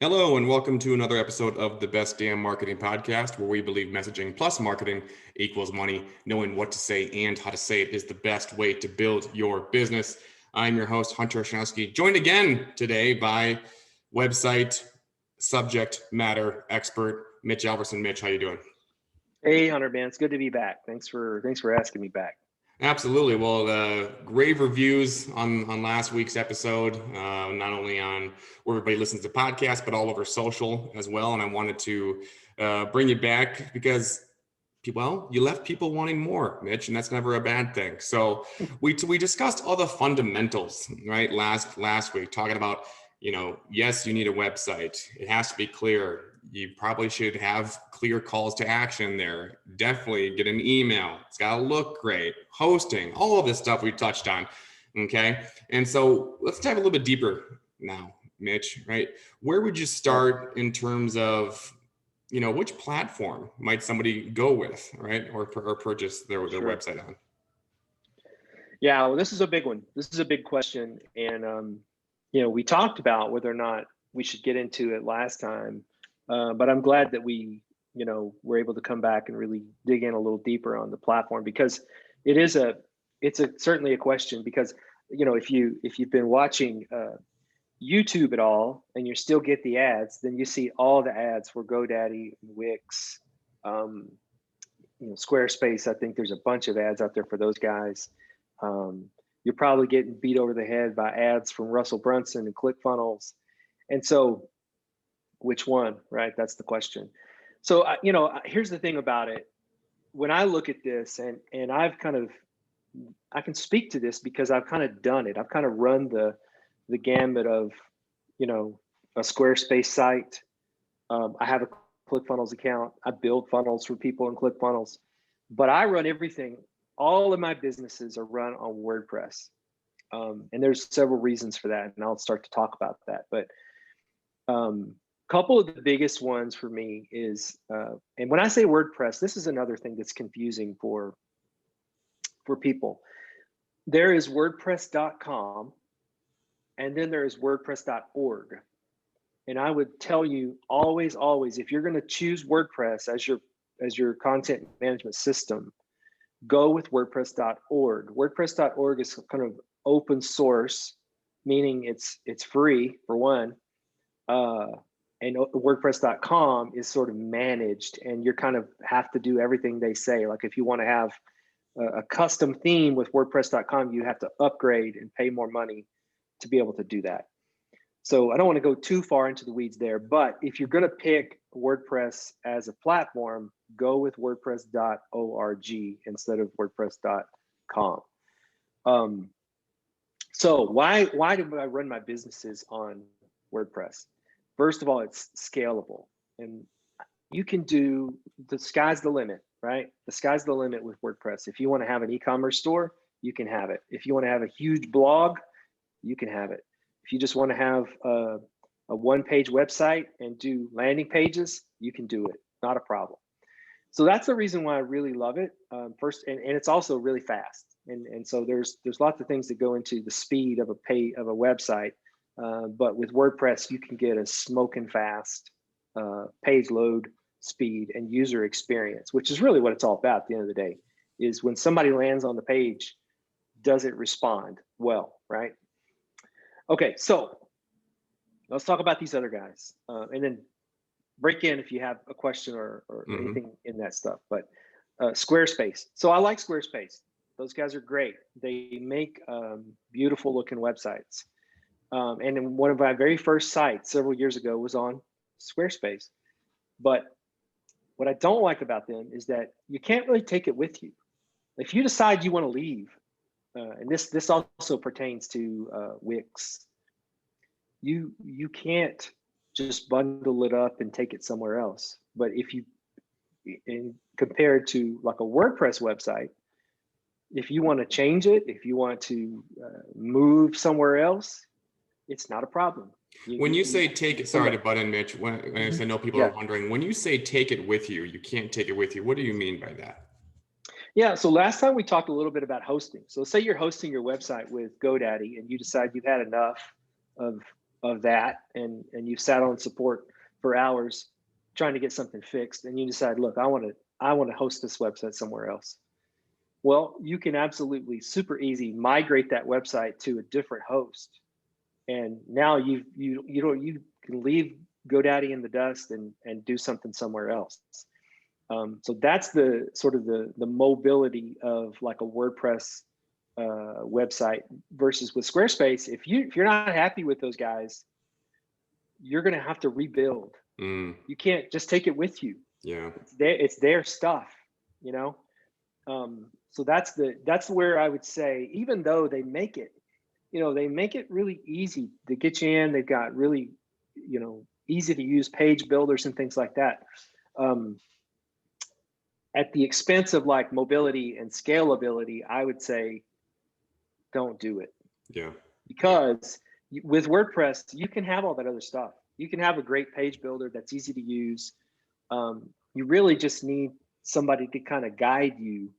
Hello, and welcome to another episode of the Best Damn Marketing Podcast, where we believe messaging plus marketing equals money. Knowing what to say and how to say it is the best way to build your business. I'm your host, Hunter Shanowski, joined again today by website subject matter expert, Mitch Alverson. Mitch, how you doing? Hey, Hunter, man, it's good to be back. Thanks for asking me back. Absolutely. Well, rave reviews on last week's episode, not only on where everybody listens to podcasts, but all over social as well. And I wanted to bring you back because, well, you left people wanting more, Mitch, and that's never a bad thing. So we discussed all the fundamentals, right, last week, talking about, yes, you need a website. It has to be clear. You probably should have clear calls to action there. Definitely get an email. It's got to look great. Hosting, all of this stuff we touched on. Okay. And so let's dive a little bit deeper now, Mitch, right? Where would you start in terms of, which platform might somebody go with, right? Or purchase their website on? Yeah, well, this is a big one. This is a big question. And, we talked about whether or not we should get into it last time. But I'm glad that we, were able to come back and really dig in a little deeper on the platform, because it's certainly a question. Because, if you've been watching YouTube at all and you still get the ads, then you see all the ads for GoDaddy, Wix, Squarespace. I think there's a bunch of ads out there for those guys. You're probably getting beat over the head by ads from Russell Brunson and ClickFunnels. And so which one, right? That's the question. So, here's the thing about it. When I look at this and I can speak to this because I've kind of done it. I've kind of run the gamut of, a Squarespace site. I have a ClickFunnels account. I build funnels for people in ClickFunnels, but I run everything. All of my businesses are run on WordPress. And there's several reasons for that. And I'll start to talk about that. But couple of the biggest ones for me is, and when I say WordPress, this is another thing that's confusing for people. There is WordPress.com, and then there is WordPress.org. And I would tell you always, if you're going to choose WordPress as your content management system, go with WordPress.org. WordPress.org is kind of open source, meaning it's free for one. And WordPress.com is sort of managed, and you kind of have to do everything they say. Like if you want to have a custom theme with WordPress.com, you have to upgrade and pay more money to be able to do that. So I don't want to go too far into the weeds there, but if you're going to pick WordPress as a platform, go with WordPress.org instead of WordPress.com. So why do I run my businesses on WordPress? First of all, it's scalable, and you can do, the sky's the limit, right? The sky's the limit with WordPress. If you want to have an e-commerce store, you can have it. If you want to have a huge blog, you can have it. If you just want to have a one-page website and do landing pages, you can do it. Not a problem. So that's the reason why I really love it. First, and it's also really fast. And so there's lots of things that go into the speed of a website. But with WordPress, you can get a smoking fast page load speed and user experience, which is really what it's all about at the end of the day, is when somebody lands on the page, does it respond well, right? Okay, so let's talk about these other guys, and then break in if you have a question or anything in that stuff. But Squarespace. So I like Squarespace. Those guys are great. They make beautiful looking websites. And then one of my very first sites several years ago was on Squarespace. But what I don't like about them is that you can't really take it with you. If you decide you want to leave, and this also pertains to Wix, you can't just bundle it up and take it somewhere else. But if you, compared to like a WordPress website, if you want to change it, if you want to move somewhere else, it's not a problem. When you say take it, sorry to butt in, Mitch, I know people are wondering, when you say take it with you, you can't take it with you. What do you mean by that? Yeah, so last time we talked a little bit about hosting. So say you're hosting your website with GoDaddy and you decide you've had enough of of that, and you've sat on support for hours trying to get something fixed, and you decide, look, I want to host this website somewhere else. Well, you can absolutely super easy migrate that website to a different host, and now you can leave GoDaddy in the dust and do something somewhere else. So that's the sort of the mobility of like a WordPress website versus with Squarespace. If you're not happy with those guys, you're going to have to rebuild. You can't just take it with you. Yeah, It's their stuff, you know. So that's where I would say, even though they make it, they make it really easy to get you in. They've got really, easy to use page builders and things like that. At the expense of like mobility and scalability, I would say don't do it. Yeah. Because with WordPress, you can have all that other stuff. You can have a great page builder that's easy to use. You really just need somebody to kind of guide you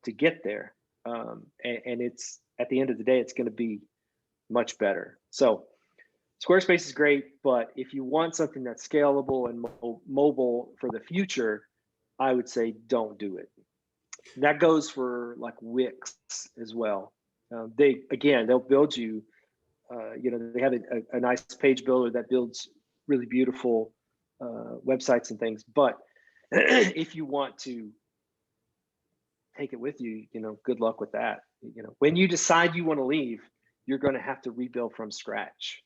to get there. And it's, at the end of the day, it's going to be much better. So Squarespace is great, but if you want something that's scalable and mobile for the future, I would say don't do it. That goes for like Wix as well. They'll build you, they have a nice page builder that builds really beautiful websites and things. But if you want to take it with you, good luck with that. When you decide you want to leave, you're going to have to rebuild from scratch.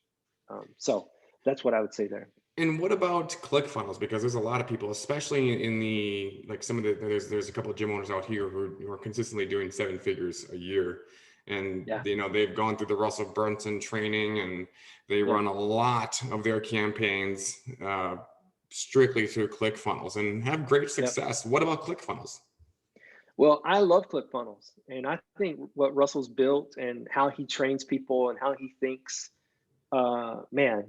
So that's what I would say there. And what about ClickFunnels? Because there's a lot of people, especially in there's a couple of gym owners out here who are consistently doing 7 figures a year. And, they've gone through the Russell Brunson training, and they run a lot of their campaigns strictly through ClickFunnels and have great success. What about ClickFunnels? Well, I love ClickFunnels, and I think what Russell's built and how he trains people and how he thinks, man,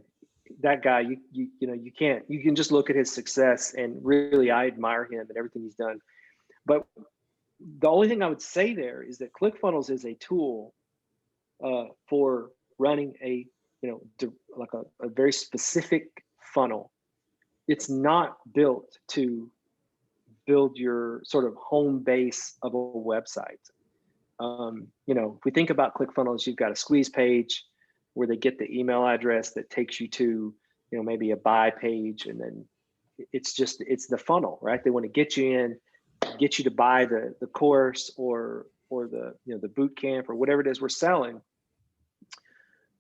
that guy, you can just look at his success, and really I admire him and everything he's done. But the only thing I would say there is that ClickFunnels is a tool for running a very specific funnel. It's not built to build your sort of home base of a website. If we think about ClickFunnels, you've got a squeeze page where they get the email address that takes you to, maybe a buy page. And then it's the funnel, right? They want to get you in, get you to buy the course or the, the boot camp or whatever it is we're selling.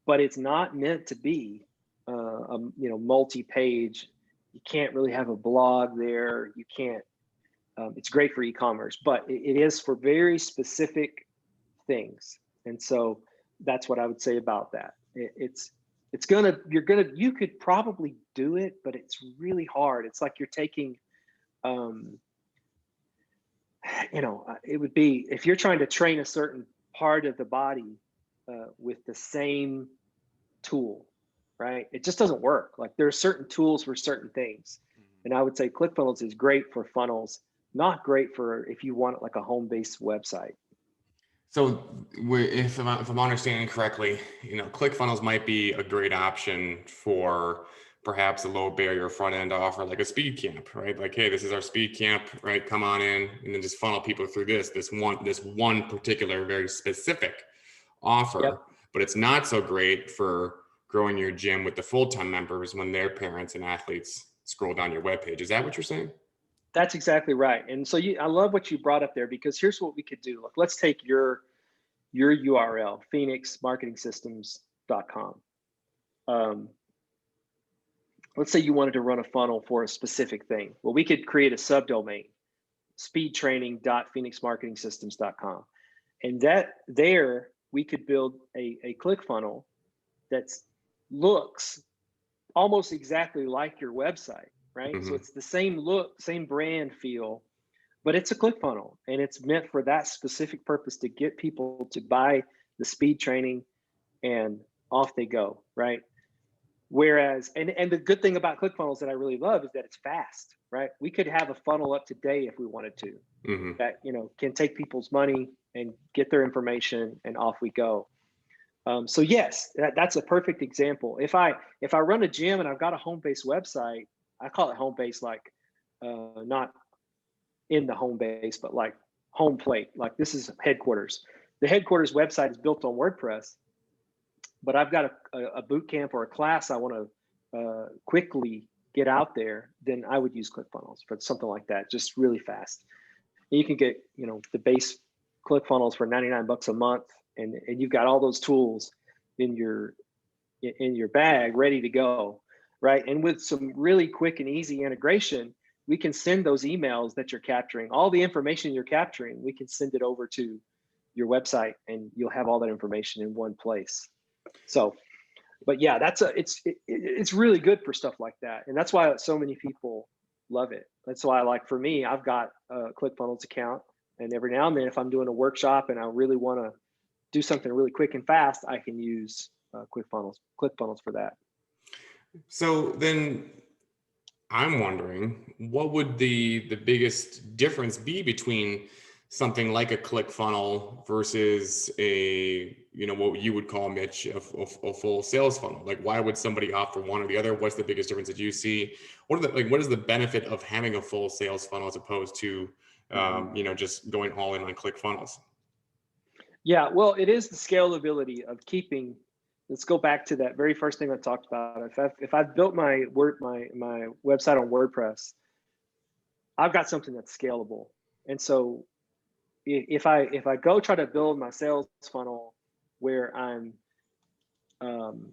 But it's not meant to be, multi-page. You can't really have a blog there. You can't, it's great for e-commerce, but it is for very specific things. And so that's what I would say about that. You could probably do it, but it's really hard. It's like you're taking, it would be, if you're trying to train a certain part of the body with the same tool, right? It just doesn't work. Like there are certain tools for certain things. And I would say ClickFunnels is great for funnels, not great for if you want like a home-based website. So if I'm understanding correctly, ClickFunnels might be a great option for perhaps a low barrier front end offer, like a speed camp, right? Like, hey, this is our speed camp, right? Come on in, and then just funnel people through this one particular very specific offer. Yep. But it's not so great for growing your gym with the full-time members when their parents and athletes scroll down your webpage. Is that what you're saying? That's exactly right. And so I love what you brought up there, because here's what we could do. Look, let's take your URL, phoenixmarketingsystems.com. Let's say you wanted to run a funnel for a specific thing. Well, we could create a subdomain, speedtraining.phoenixmarketingsystems.com. And there we could build a ClickFunnel that looks almost exactly like your website, right? Mm-hmm. So it's the same look, same brand feel, but it's a ClickFunnel, and it's meant for that specific purpose, to get people to buy the speed training, and off they go, right? Whereas, and the good thing about ClickFunnels that I really love is that it's fast, right? We could have a funnel up today if we wanted to, that, can take people's money and get their information, and off we go. So yes, that's a perfect example. If I run a gym and I've got a home-based website, I call it home-based, like not in the home base, but like home plate. Like this is headquarters. The headquarters website is built on WordPress, but I've got a boot camp or a class I want to quickly get out there, then I would use ClickFunnels for something like that, just really fast. And you can get, the base ClickFunnels for 99 bucks a month, and you've got all those tools in your bag ready to go, right? And with some really quick and easy integration, we can send those emails that you're capturing, all the information you're capturing, we can send it over to your website, and you'll have all that information in one place. So, but yeah, it's really good for stuff like that, and that's why so many people love it. That's why, like for me, I've got a ClickFunnels account, and every now and then, if I'm doing a workshop and I really want to do something really quick and fast, I can use ClickFunnels for that. So then I'm wondering, what would the biggest difference be between something like a ClickFunnel versus a, what you would call, Mitch, a full sales funnel? Like, why would somebody opt for one or the other? What's the biggest difference that you see? What is the benefit of having a full sales funnel as opposed to, just going all in on ClickFunnels? Yeah, well, it is the scalability of keeping. Let's go back to that very first thing I talked about. If I've built my website on WordPress, I've got something that's scalable. And so if I go try to build my sales funnel where I'm I'm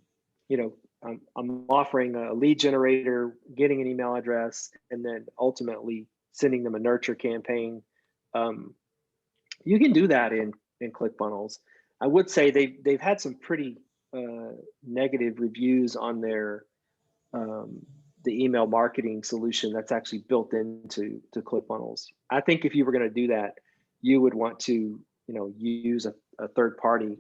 offering a lead generator, getting an email address, and then ultimately sending them a nurture campaign, you can do that in ClickFunnels. I would say they've had some pretty negative reviews on their the email marketing solution that's actually built into ClickFunnels. I think if you were going to do that, you would want to use a third party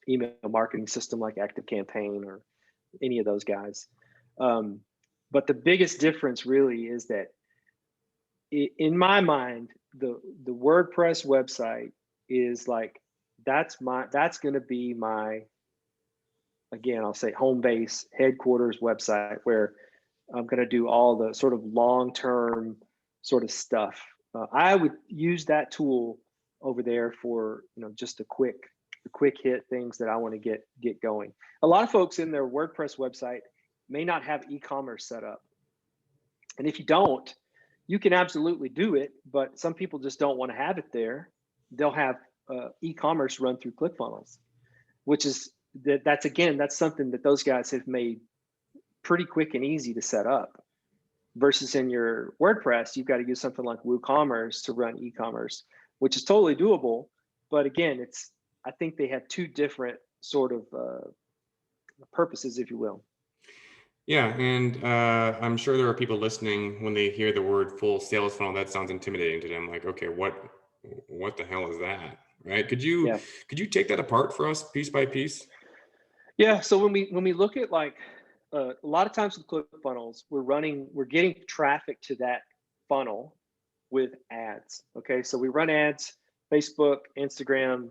email marketing system like ActiveCampaign or any of those guys. But the biggest difference really is that in my mind, the WordPress website is like, that's going to be my, again, I'll say home base headquarters website where I'm going to do all the sort of long-term sort of stuff. I would use that tool over there for, just the quick hit things that I want to get going. A lot of folks in their WordPress website may not have e-commerce set up. And if you don't, you can absolutely do it, but some people just don't want to have it there. They'll have e-commerce run through ClickFunnels, which is that's something that those guys have made pretty quick and easy to set up. Versus in your WordPress, you've got to use something like WooCommerce to run e-commerce, which is totally doable. But again, I think they have two different sort of purposes, if you will. Yeah, and I'm sure there are people listening when they hear the word full sales funnel, that sounds intimidating to them. Like, okay, what the hell is that, right? Could you take that apart for us piece by piece? Yeah. So when we look at like a lot of times with ClickFunnels, we're getting traffic to that funnel with ads. Okay, so we run ads, Facebook, Instagram,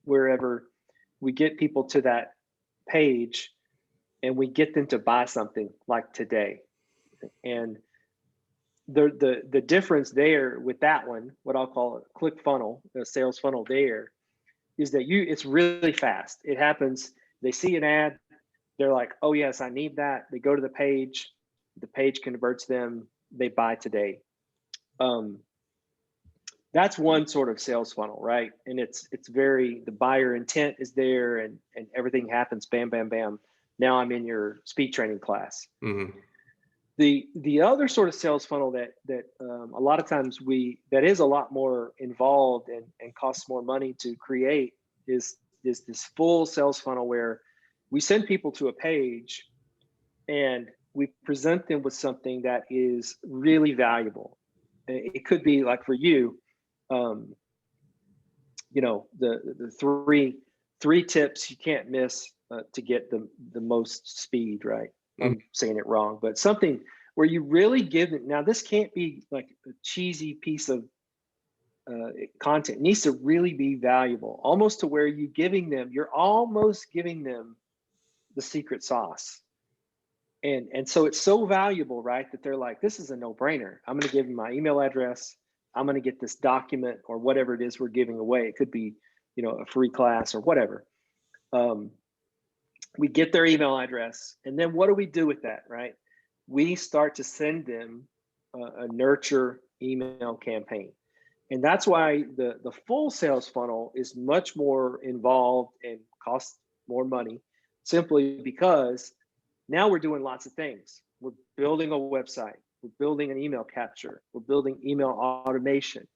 wherever. We get people to that page, and we get them to buy something like today. And the difference there with that one, what I'll call a ClickFunnel, a sales funnel there, is that it's really fast. It happens. They see an ad, they're like, oh yes, I need that. They go to the page converts them, they buy today. That's one sort of sales funnel, right? And it's very, the buyer intent is there, and everything happens, bam, bam, bam. Now I'm in your speed training class. Mm-hmm. The other sort of sales funnel that a lot of times that is a lot more involved and costs more money to create is this full sales funnel where we send people to a page and we present them with something that is really valuable. It could be like for you, the three tips you can't miss to get the most speed, right? I'm saying it wrong, but something where you really give it. Now, this can't be like a cheesy piece of content needs to really be valuable, almost to where you're almost giving them the secret sauce. And so it's so valuable, right, that they're like, this is a no-brainer. I'm going to give them my email address. I'm going to get this document or whatever it is we're giving away. It could be, a free class or whatever. We get their email address, and then what do we do with that, right? We start to send them a nurture email campaign. And that's why the full sales funnel is much more involved and costs more money, simply because now we're doing lots of things. We're building a website. We're building an email capture. We're building email automation.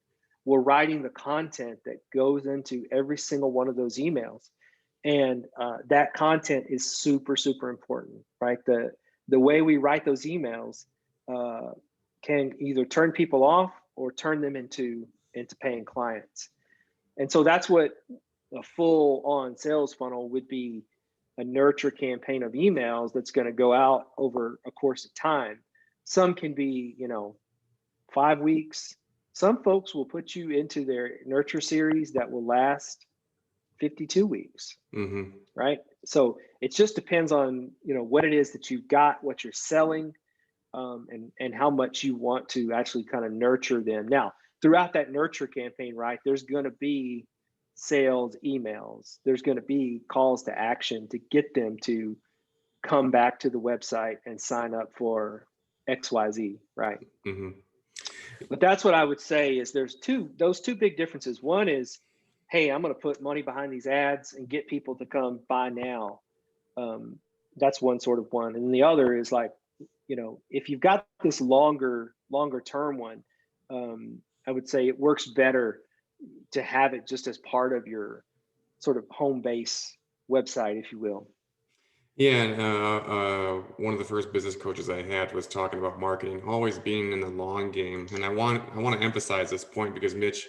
We're writing the content that goes into every single one of those emails. And that content is super, super important, right? The way we write those emails can either turn people off or turn them into paying clients. And so that's what a full on sales funnel would be: a nurture campaign of emails that's going to go out over a course of time. Some can be, 5 weeks. Some folks will put you into their nurture series that will last 52 weeks, right? So it just depends on, what it is that you've got, what you're selling, and how much you want to actually kind of nurture them. Now, throughout that nurture campaign, right, there's going to be sales emails. There's going to be calls to action to get them to come back to the website and sign up for XYZ, right? But that's what I would say is those two big differences. One is, hey, I'm going to put money behind these ads and get people to come buy now. That's one sort of one. And the other is like, if you've got this longer term one, I would say it works better to have it just as part of your sort of home base website, if you will. Yeah, and one of the first business coaches I had was talking about marketing always being in the long game, and I want to emphasize this point because Mitch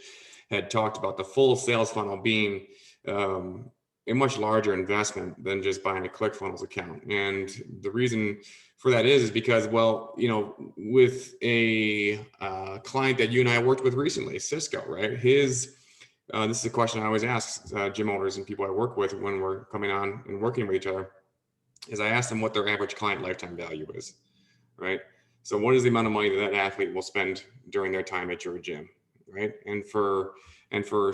had talked about the full sales funnel being a much larger investment than just buying a ClickFunnels account. And the reason for that is because, well, with a client that you and I worked with recently, Cisco, right? This is a question I always ask gym owners and people I work with when we're coming on and working with each other, is I ask them what their average client lifetime value is, right? So what is the amount of money that athlete will spend during their time at your gym, right? And for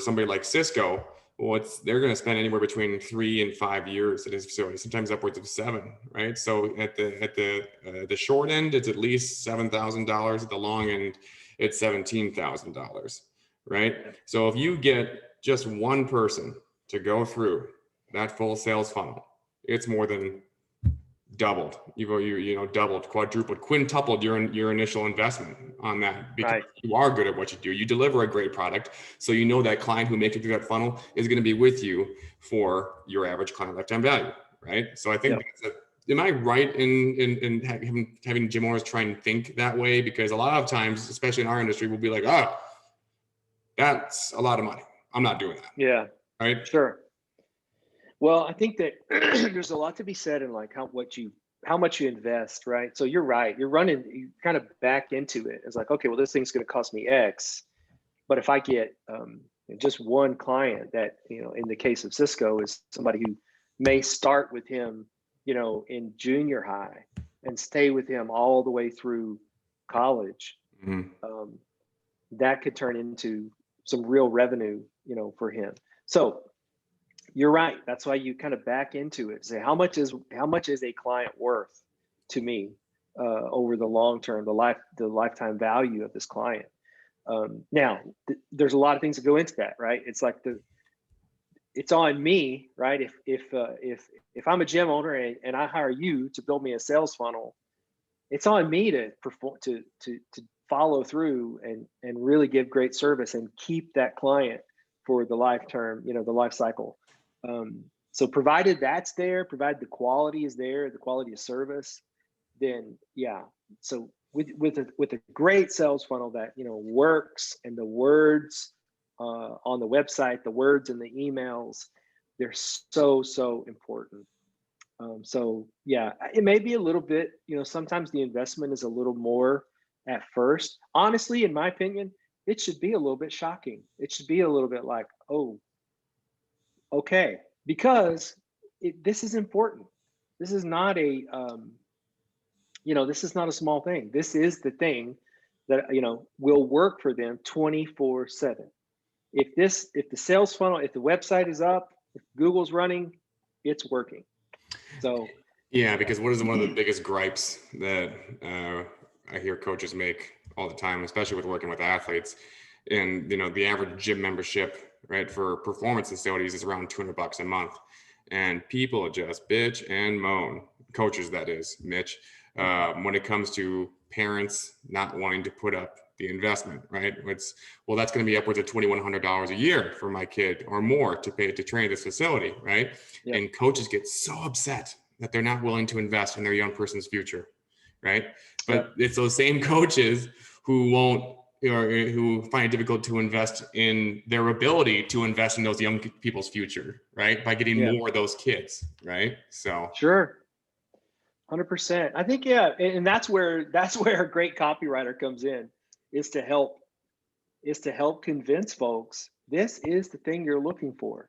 somebody like Cisco, they're going to spend anywhere between 3 and 5 years at his facility, sometimes upwards of 7, right? So at the short end, it's at least $7,000. At the long end, it's $17,000, right? So if you get just one person to go through that full sales funnel, it's more than doubled. You've doubled, quadrupled, quintupled your initial investment on that, because you are good at what you do. You deliver a great product, so that client who makes it through that funnel is going to be with you for your average client lifetime value, right? So I think am I right in having gym owners try and think that way? Because a lot of times, especially in our industry, we'll be like, oh, that's a lot of money, I'm not doing that. Yeah. Right. Sure. Well, I think that there's a lot to be said in like how much you invest, right? So you're right. You kind of back into it. It's like, okay, well, this thing's going to cost me X, but if I get just one client that, in the case of Cisco, is somebody who may start with him, in junior high and stay with him all the way through college, that could turn into some real revenue, for him. So you're right. That's why you kind of back into it. Say, how much is a client worth to me over the long term, the lifetime value of this client. Now, there's a lot of things that go into that, right? It's like it's on me, right? If I'm a gym owner and I hire you to build me a sales funnel, it's on me to perform, to follow through and really give great service and keep that client for the life term, the life cycle. So provided that's there, provided the quality is there, the quality of service, then yeah. So with a great sales funnel that works, and the words on the website, the words in the emails, they're so important. So yeah, it may be a little bit, sometimes the investment is a little more at first. Honestly, in my opinion, it should be a little bit shocking. It should be a little bit like, oh, okay, because this is important. This is not a, this is not a small thing. This is the thing that, will work for them 24/7. If the sales funnel, if the website is up, if Google's running, it's working. So yeah, because what is one of the biggest gripes that I hear coaches make all the time, especially with working with athletes, and the average gym membership, right, for performance facilities is around $200 a month, and people just bitch and moan, coaches that is, Mitch, when it comes to parents not wanting to put up the investment, right? Well, that's going to be upwards of $2,100 a year for my kid or more to pay to train this facility, right? Yep. And coaches get so upset that they're not willing to invest in their young person's future, right? But it's those same coaches who won't, or who find it difficult to invest in their ability to invest in those young people's future, right? By getting more of those kids, right? So sure. 100%. I think, and that's where a great copywriter comes in, is to help convince folks this is the thing you're looking for.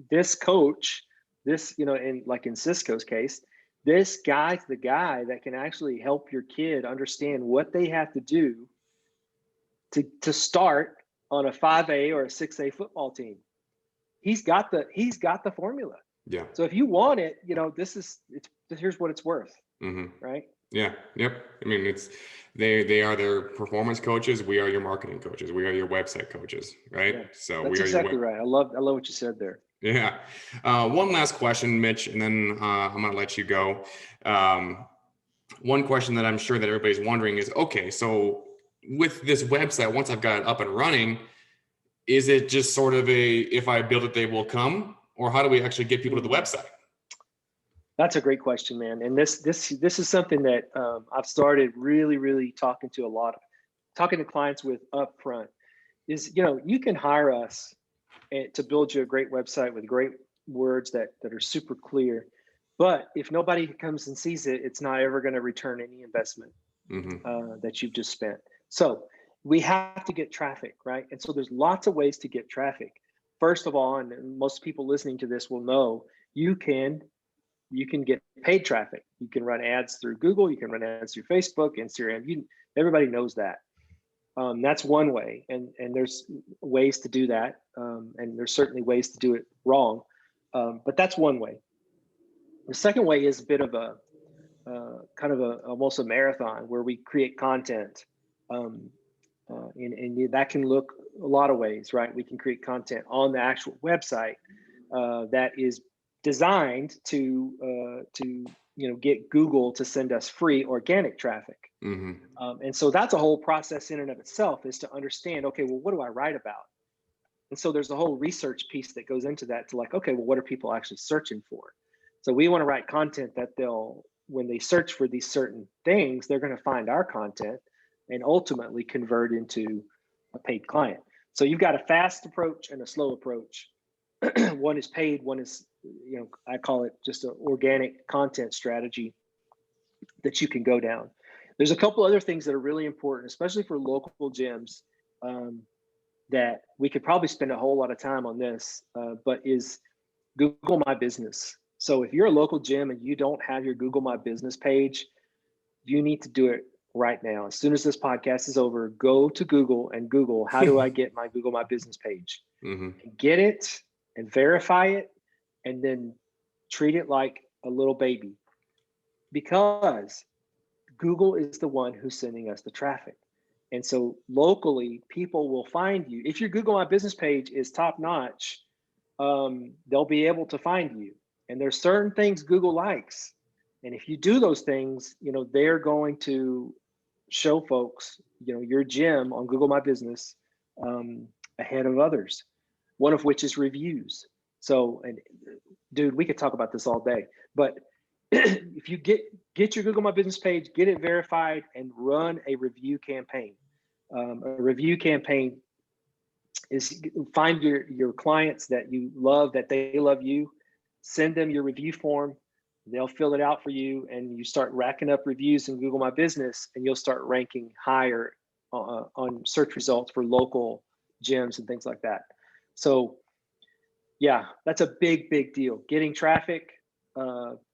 This coach, in like in Cisco's case, this guy's the guy that can actually help your kid understand what they have to do to start on a 5A or a 6A football team. He's got the formula. Yeah. So if you want it, here's what it's worth. Right. Yeah. Yep. I mean, they are their performance coaches. We are your marketing coaches. We are your website coaches. Right. Yeah, so that's we are exactly right. I love what you said there. Yeah. One last question, Mitch, and then I'm going to let you go. One question that I'm sure that everybody's wondering is, okay, so with this website, once I've got it up and running, is it just sort of if I build it, they will come? Or how do we actually get people to the website? That's a great question, man. And this is something that I've started really talking to clients with upfront. Is you can hire us to build you a great website with great words that are super clear, but if nobody comes and sees it, it's not ever going to return any investment that you've just spent. So we have to get traffic, right? And so there's lots of ways to get traffic. First of all, and most people listening to this will know, you can get paid traffic. You can run ads through Google. You can run ads through Facebook, Instagram. Everybody knows that. That's one way, and there's ways to do that, and there's certainly ways to do it wrong, but that's one way. The second way is a bit of a kind of almost a marathon where we create content, and that can look a lot of ways, right? We can create content on the actual website that is designed to get Google to send us free organic traffic. And so that's a whole process in and of itself, is to understand, okay, well, what do I write about? And so there's a whole research piece that goes into that, to like, okay, well, what are people actually searching for? So we want to write content that when they search for these certain things, they're going to find our content and ultimately convert into a paid client. So you've got a fast approach and a slow approach. One is paid, one is, I call it just an organic content strategy that you can go down. There's a couple other things that are really important, especially for local gyms, that we could probably spend a whole lot of time on this, but is Google My Business. So if you're a local gym and you don't have your Google My Business page, you need to do it right now. As soon as this podcast is over, go to Google and Google, how do I get my Google My Business page? And get it and verify it, and then treat it like a little baby, because Google is the one who's sending us the traffic. And so locally, people will find you. If your Google My Business page is top notch, they'll be able to find you. And there's certain things Google likes. And if you do those things, they're going to show folks, your gym on Google My Business ahead of others, one of which is reviews. So, and dude, we could talk about this all day, but if you get your Google My Business page, get it verified, and run a review campaign. A review campaign is find your clients that you love, that they love you, send them your review form. They'll fill it out for you, and you start racking up reviews in Google My Business, and you'll start ranking higher on search results for local gyms and things like that. So yeah, that's a big deal. Getting traffic.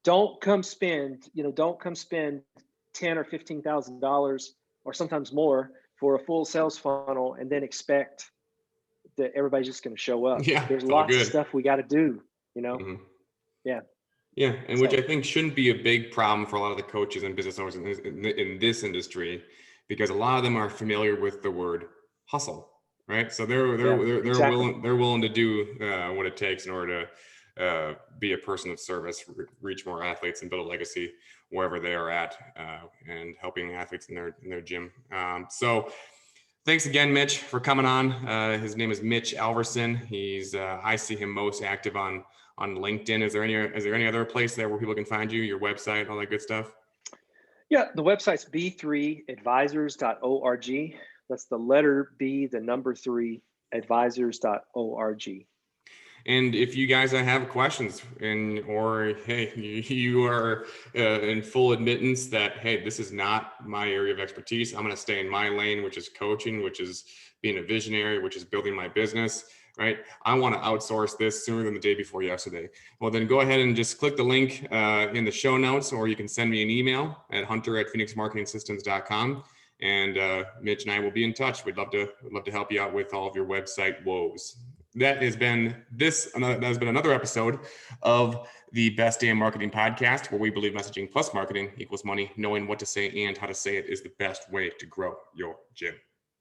Don't come spend $10,000 or $15,000 or sometimes more for a full sales funnel and then expect that everybody's just going to show up. Yeah, There's it's all lots of good. stuff we got to do, Mhm. Yeah. Yeah, and which So I think shouldn't be a big problem for a lot of the coaches and business owners in this industry, because a lot of them are familiar with the word hustle, right? So they're exactly. willing to do what it takes in order to be a person of service, reach more athletes, and build a legacy wherever they are at, and helping athletes in their gym. So thanks again, Mitch, for coming on. His name is Mitch Alverson. He's I see him most active on LinkedIn. Is there any other place there where people can find you, your website, all that good stuff? Yeah, the website's b3advisors.org. That's the letter B, the number 3, advisors.org. And if you guys have questions or hey, you are in full admittance that, hey, this is not my area of expertise, I'm going to stay in my lane, which is coaching, which is being a visionary, which is building my business, right? I want to outsource this sooner than the day before yesterday. Well, then go ahead and just click the link in the show notes, or you can send me an email at hunter@phoenixmarketingsystems.com. And Mitch and I will be in touch. We'd love to help you out with all of your website woes. That has been another episode of the Best Day in Marketing podcast, where we believe messaging plus marketing equals money. Knowing what to say and how to say it is the best way to grow your gym.